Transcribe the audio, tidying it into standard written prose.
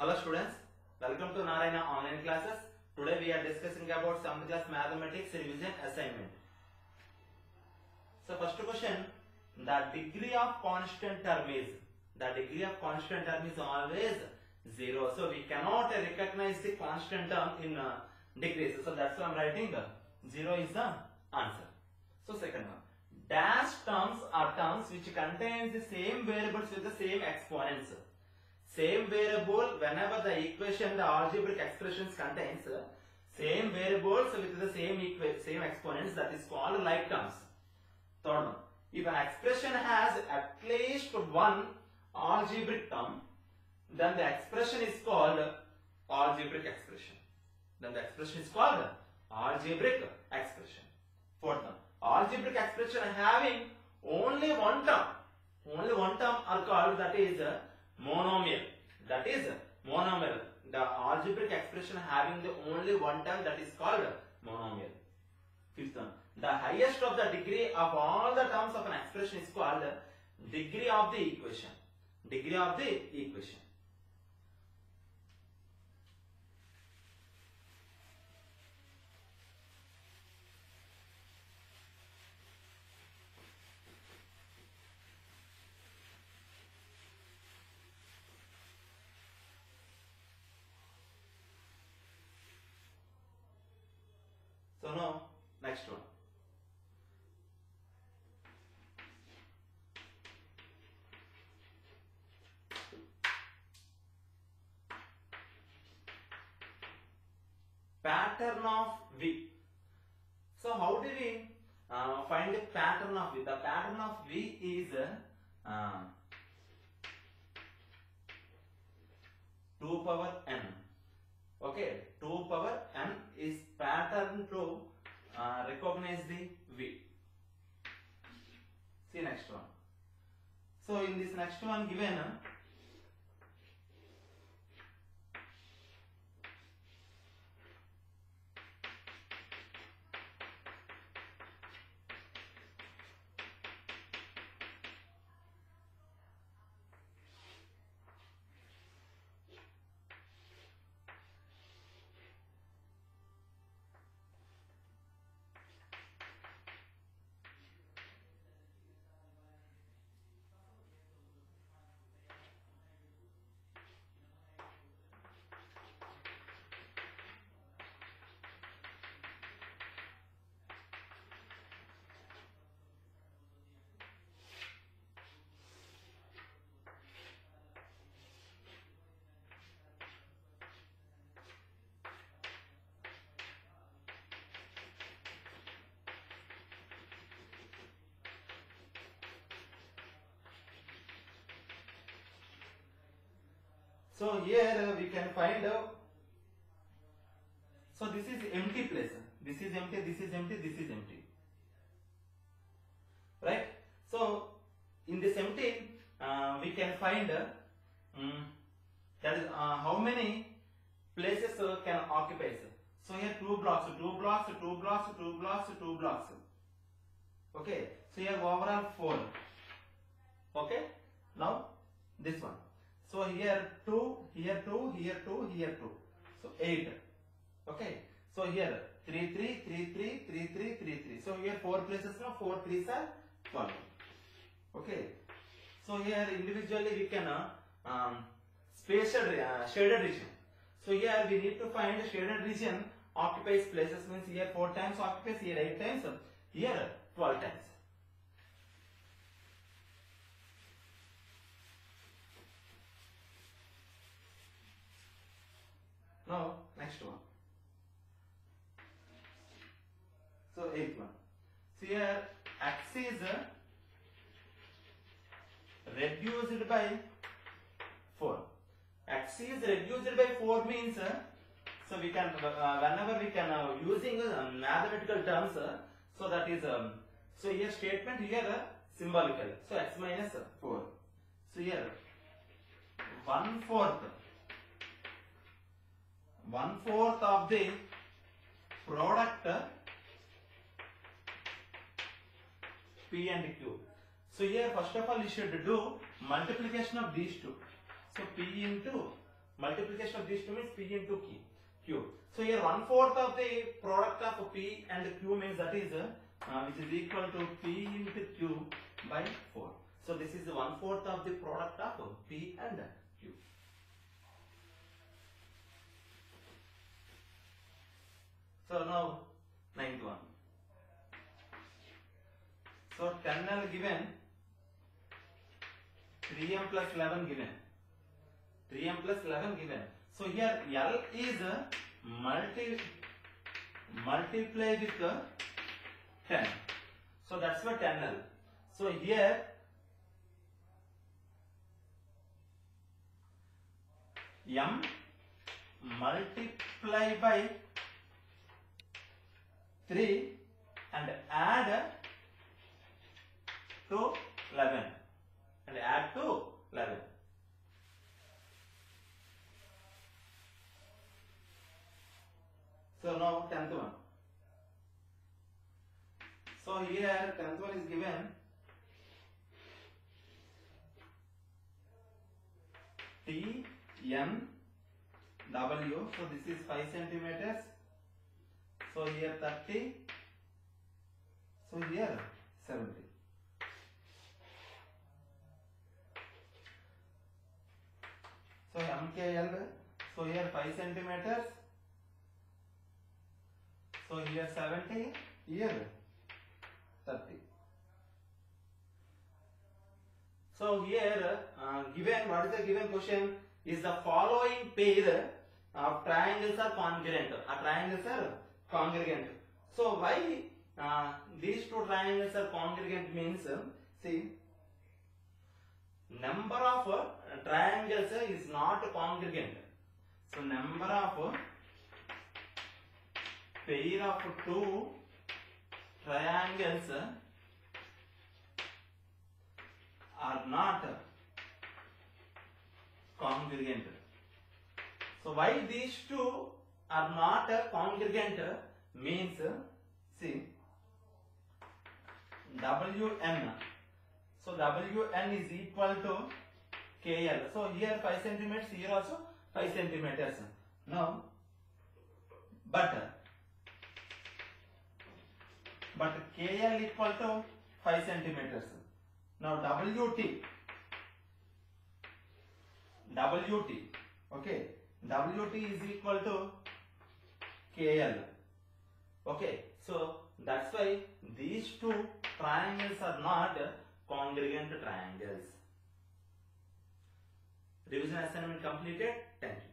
Hello students, welcome to Narayana online classes. Today we are discussing about 7th class mathematics revision assignment. So first question, the degree of constant term is always 0. So we cannot recognize the constant term in degrees. So that's why I am writing 0 is the answer. So second one, dash terms are terms which contains the same variables with the same exponents. Same variable whenever the equation, the algebraic expressions contains same variables with the same exponents, that is called like terms. Third one, if an expression has at least one algebraic term, then the expression is called algebraic expression. Fourth one, algebraic expression having only one term are called, that is monomial. The algebraic expression having the only one term, that is called monomial. Fifth one, the highest of the degree of all the terms of an expression is called degree of the equation. So now, next one. Pattern of V. So how do we find the pattern of V? The pattern of V is 2 power n. Okay, 2 power n is pattern to recognize the V. See next one. So in this next one given, so here we can find out. So this is empty place. This is empty. Right? So in this empty, we can find that is how many places can occupy. So here two blocks. Okay. So here overall 4. Okay. Now this one. So here 2, here 2, here 2, here 2. So 8. Okay. So here 3, 3, 3, 3, 3, 3, 3, 3. So here 4 places now, 4 3s are 12. Okay. So here individually we can shaded region. So here we need to find shaded region occupies places, means here 4 times occupies, here 8 times, here 12 times. Now next one. So 8th one. So here x is reduced by 4. X is reduced by 4 means so we can whenever we can using mathematical terms, so that is so here statement here symbolical. So x minus 4. So here 1/4 of the product P and Q. So here first of all you should do multiplication of these two. So P into multiplication of these two means P into Q. So here 1/4 of the product of P and Q means that is which is equal to P into Q by 4. So this is 1/4 of the product of P and Q. So now 9th one. So 10L given, 3M plus 11 given. 3M plus 11 given. So here L is multiply with 10. So that's what 10L. So here M multiply by 3 and add to 11 and add to 11. So now 10th one. So here 10th one is given T N W. So this is 5 centimeters. So here 30. So here 70. So MKL. So here 5 centimeters. So here 70. Here 30. So here given, what is the given question? Is the following pair of triangles are congruent? Triangles are congruent. So why these two triangles are congruent means, see, number of triangles is not congruent. So number of pair of two triangles are not congruent. So why these two are not congruent means, see, Wn. So Wn is equal to KL. So here 5 centimeters, here also 5 centimeters. Now, but KL equal to 5 centimeters. Now WT, okay, WT is equal to KL. Okay, so that's why these two triangles are not congruent triangles. Revision assignment completed. Thank you.